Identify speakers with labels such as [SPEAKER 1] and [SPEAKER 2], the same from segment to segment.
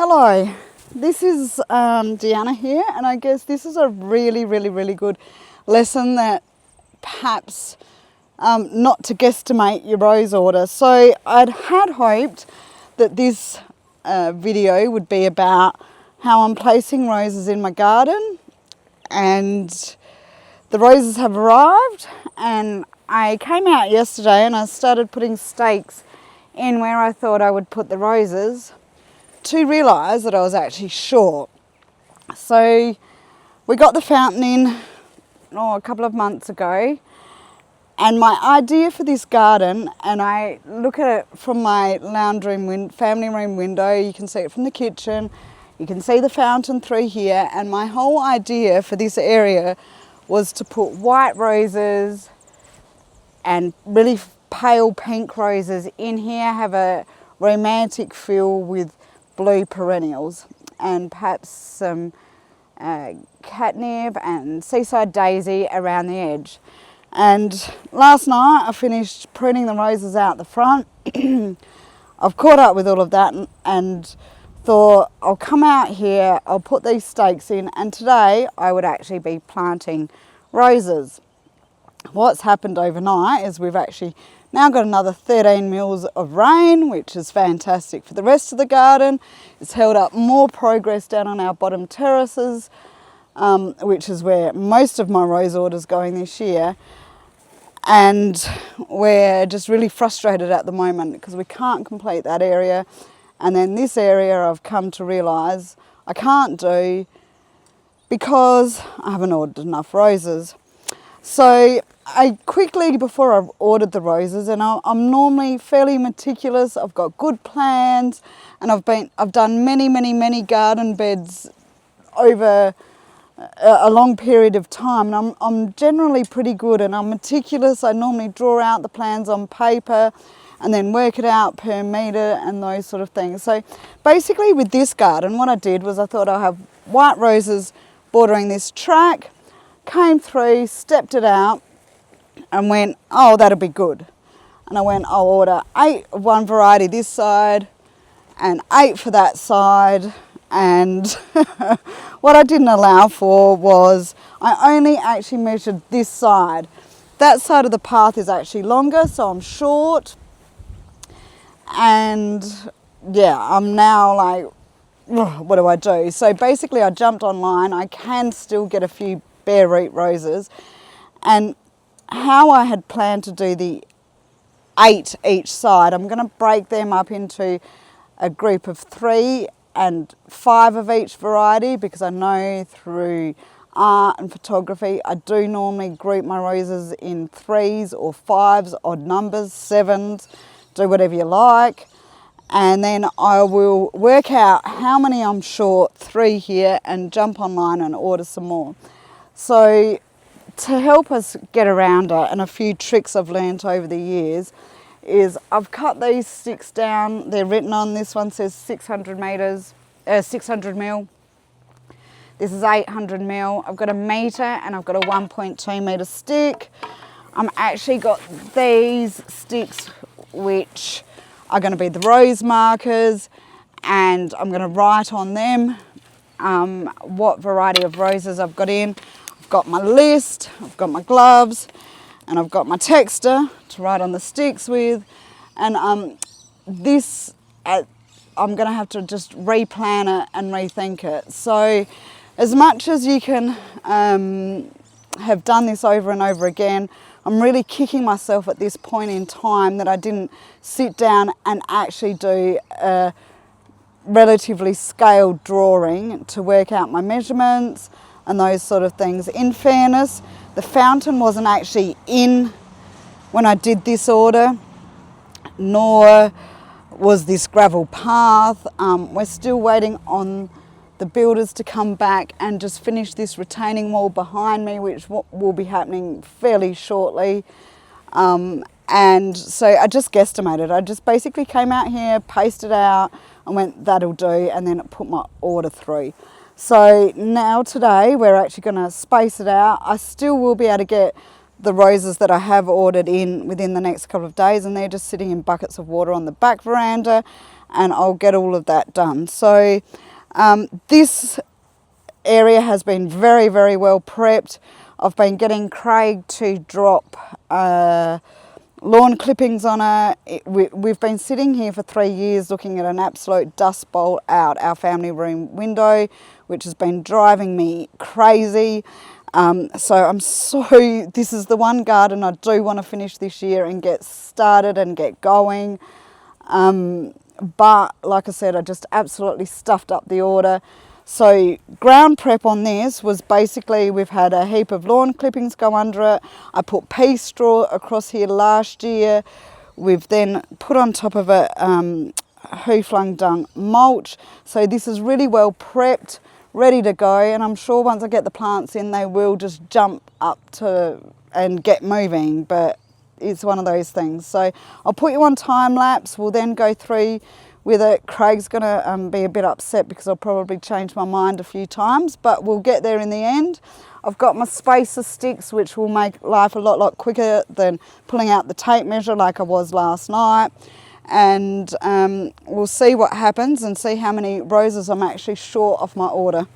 [SPEAKER 1] Hello, this is Deanna here, and I guess this is a really good lesson that perhaps not to guesstimate your rose order. So had hoped that this video would be about how I'm placing roses in my garden, and the roses have arrived, and I came out yesterday and I started putting stakes in where I thought I would put the roses, to realise that I was actually short. So we got the fountain in a couple of months ago, and my idea for this garden, and I look at it from my lounge room, family room window, you can see it from the kitchen, you can see the fountain through here, and my whole idea for this area was to put white roses and really pale pink roses in here, have a romantic feel with blue perennials and perhaps some catnip and seaside daisy around the edge. And last night I finished pruning the roses out the front. I've caught up with all of that and thought I'll come out here, I'll put these stakes in, and today I would actually be planting roses. What's happened overnight is we've actually now got another 13 mils of rain, which is fantastic for the rest of the garden. It's held up more progress down on our bottom terraces, which is where most of my rose order's going this year. And we're just really frustrated at the moment because we can't complete that area. And then this area I've come to realise I can't do because I haven't ordered enough roses. So I quickly, before I ordered the roses, and I'm normally fairly meticulous, I've got good plans, and I've done many garden beds over a long period of time, and I'm generally pretty good, and I'm meticulous. I normally draw out the plans on paper and then work it out per metre and those sort of things. So basically with this garden, what I did was I thought I'll have white roses bordering this track, came through, stepped it out, and went, oh, that'll be good. And I went, I'll order 8 of one variety this side and 8 for that side. And what I didn't allow for was I only actually measured this side. That side of the path is actually longer, so I'm short. And yeah, I'm now like, what do I do? So basically I jumped online. I can still get a few bare root roses, and how I had planned to do the 8 each side, I'm going to break them up into a group of 3 and 5 of each variety, because I know through art and photography I do normally group my roses in 3s or 5s, odd numbers, 7s, do whatever you like. And then I will work out how many I'm short, 3 here, and jump online and order some more. So to help us get around it, and a few tricks I've learnt over the years, is I've cut these sticks down. They're written on, this one says 600 mil. This is 800 mil. I've got a metre and I've got a 1.2 metre stick. I'm actually got these sticks which are going to be the rose markers, and I'm going to write on them what variety of roses I've got in. I've got my list, I've got my gloves, and I've got my texter to write on the sticks with. And this, I'm going to have to just replan it and rethink it. So as much as you can have done this over and over again, I'm really kicking myself at this point in time that I didn't sit down and actually do a relatively scaled drawing to work out my measurements and those sort of things. In fairness, the fountain wasn't actually in when I did this order, nor was this gravel path. We're still waiting on the builders to come back and just finish this retaining wall behind me, which will be happening fairly shortly. And so I just guesstimated. I just basically came out here, pasted out, and went, that'll do, and then put my order through. So now today we're actually going to space it out. I still will be able to get the roses that I have ordered in within the next couple of days, and they're just sitting in buckets of water on the back veranda. and I'll get all of that done. So this area has been very, very well prepped. I've been getting Craig to drop lawn clippings on it. We've been sitting here for 3 years looking at an absolute dust bowl out our family room window, which has been driving me crazy. This is the one garden I do want to finish this year and get started and get going. But like I said, I just absolutely stuffed up the order. So ground prep on this was basically, we've had a heap of lawn clippings go under it. I put pea straw across here last year. We've then put on top of it hoo-flung dung mulch. So this is really well prepped, ready to go. And I'm sure once I get the plants in, they will just jump up to and get moving. But it's one of those things. So I'll put you on time lapse. We'll then go through with it. Craig's going to be a bit upset because I'll probably change my mind a few times, but we'll get there in the end. I've got my spacer sticks, which will make life a lot quicker than pulling out the tape measure like I was last night. And we'll see what happens and see how many roses I'm actually short of my order.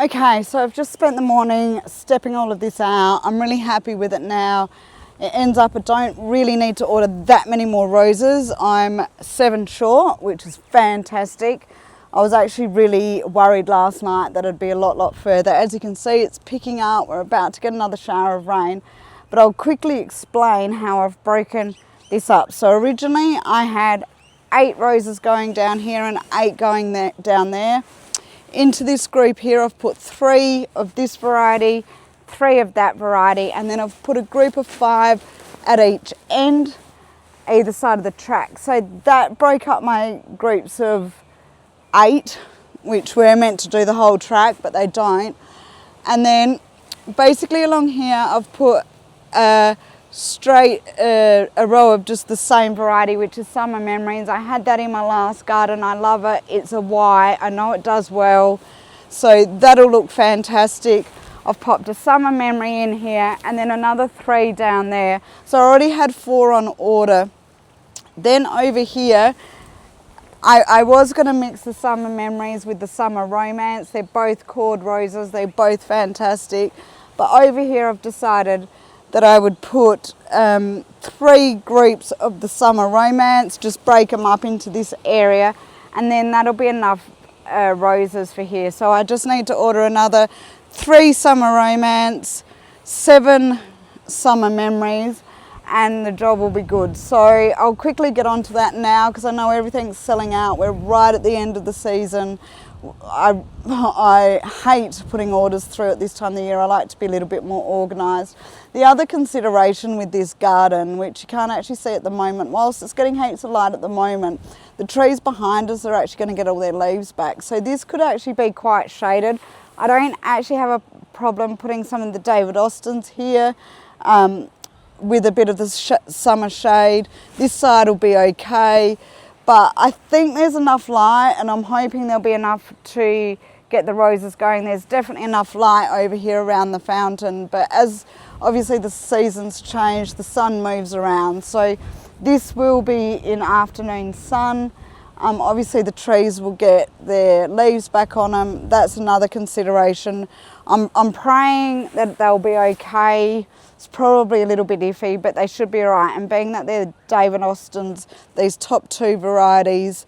[SPEAKER 1] Okay, so I've just spent the morning stepping all of this out. I'm really happy with it now. It ends up I don't really need to order that many more roses. I'm 7 short, which is fantastic. I was actually really worried last night that it'd be a lot further. As you can see, it's picking up. We're about to get another shower of rain, but I'll quickly explain how I've broken this up. So originally I had 8 roses going down here and 8 going down there. Into this group here, I've put 3 of this variety, 3 of that variety, and then I've put a group of 5 at each end, either side of the track. So that broke up my groups of 8, which were meant to do the whole track, but they don't. And then basically along here, I've put a row of just the same variety, which is Summer Memories. I had that in my last garden. I love it. It's a white. I know it does well, so that'll look fantastic. I've popped a Summer Memory in here and then another 3 down there. So I already had 4 on order. Then over here, I was going to mix the Summer Memories with the Summer Romance. They're both cord roses. They're both fantastic. But over here I've decided that I would put 3 groups of the Summer Romance, just break them up into this area, and then that'll be enough roses for here. So I just need to order another 3 Summer Romance, 7 Summer Memories, and the job will be good. So I'll quickly get onto that now because I know everything's selling out. We're right at the end of the season. I hate putting orders through at this time of the year. I like to be a little bit more organised. The other consideration with this garden, which you can't actually see at the moment, whilst it's getting heaps of light at the moment, the trees behind us are actually going to get all their leaves back. So this could actually be quite shaded. I don't actually have a problem putting some of the David Austins here with a bit of the summer shade. This side will be okay. But I think there's enough light, and I'm hoping there'll be enough to get the roses going. There's definitely enough light over here around the fountain, but as obviously the seasons change, the sun moves around. So this will be in afternoon sun. Obviously the trees will get their leaves back on them. That's another consideration. I'm praying that they'll be okay. It's probably a little bit iffy, but they should be all right. And being that they're David Austins, these top 2 varieties,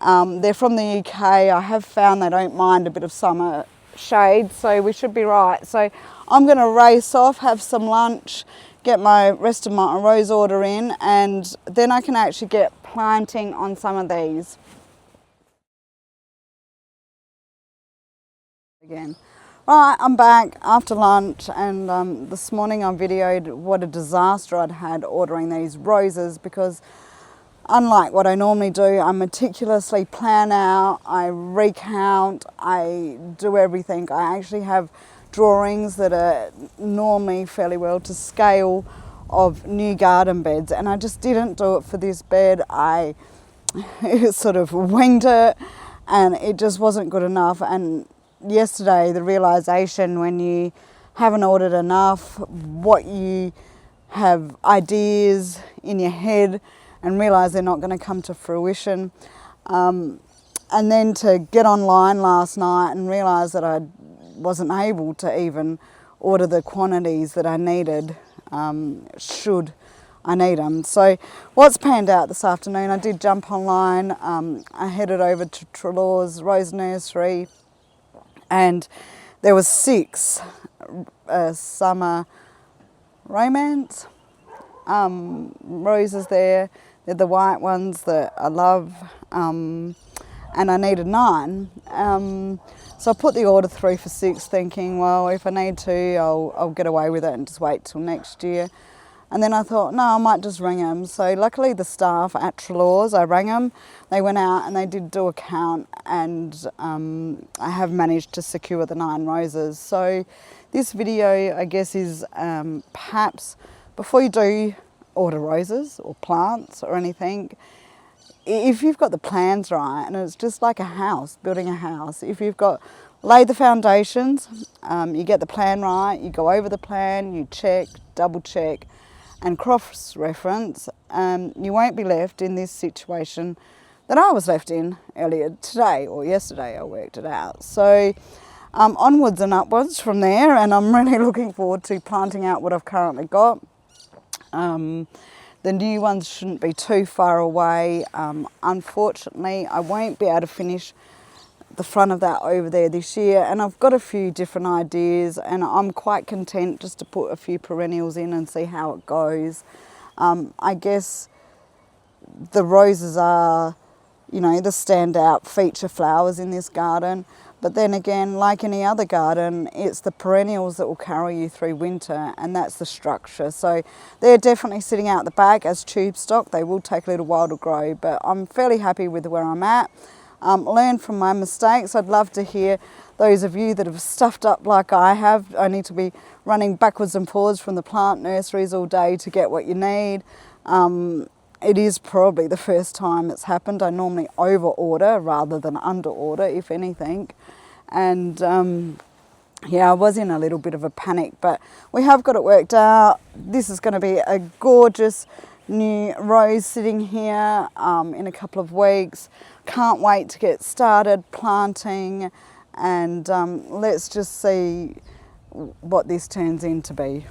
[SPEAKER 1] they're from the UK. I have found they don't mind a bit of summer shade, so we should be right. So I'm going to race off, have some lunch, get my rest of my rose order in, and then I can actually get planting on some of these. Again. Right, I'm back after lunch, and this morning I videoed what a disaster I'd had ordering these roses, because unlike what I normally do, I meticulously plan out, I recount, I do everything. I actually have drawings that are normally fairly well to scale of new garden beds, and I just didn't do it for this bed. I sort of winged it, and it just wasn't good enough. And yesterday, the realisation when you haven't ordered enough, what you have ideas in your head and realise they're not going to come to fruition. And then to get online last night and realise that I wasn't able to even order the quantities that I needed, should I need them. So what's panned out this afternoon, I did jump online. I headed over to Trelaw's Rose Nursery, and there was 6 Summer Romance roses there. They're the white ones that I love, and I needed 9. So I put the order through for 6, thinking, well, if I need to, I'll get away with it and just wait till next year. And then I thought, no, I might just ring them. So luckily the staff at Trelaw's, I rang them. They went out and they did do a count, and I have managed to secure the 9 roses. So this video, I guess, is perhaps before you do order roses or plants or anything, if you've got the plans right, and it's just like a house, building a house, if you've got laid the foundations, you get the plan right, you go over the plan, you check, double check, and cross-reference, you won't be left in this situation that I was left in earlier today or yesterday. I worked it out. So onwards and upwards from there, and I'm really looking forward to planting out what I've currently got. The new ones shouldn't be too far away. Unfortunately, I won't be able to finish the front of that over there this year, and I've got a few different ideas, and I'm quite content just to put a few perennials in and see how it goes. I guess the roses are, you know, the standout feature flowers in this garden. But then again, like any other garden, it's the perennials that will carry you through winter, and that's the structure. So they're definitely sitting out the back as tube stock. They will take a little while to grow, but I'm fairly happy with where I'm at. Learn from my mistakes. I'd love to hear those of you that have stuffed up like I have. I need to be running backwards and forwards from the plant nurseries all day to get what you need. It is probably the first time it's happened. I normally over order rather than under order, if anything. And yeah, I was in a little bit of a panic, but we have got it worked out. This is going to be a gorgeous new rose sitting here in a couple of weeks. Can't wait to get started planting, and let's just see what this turns into be.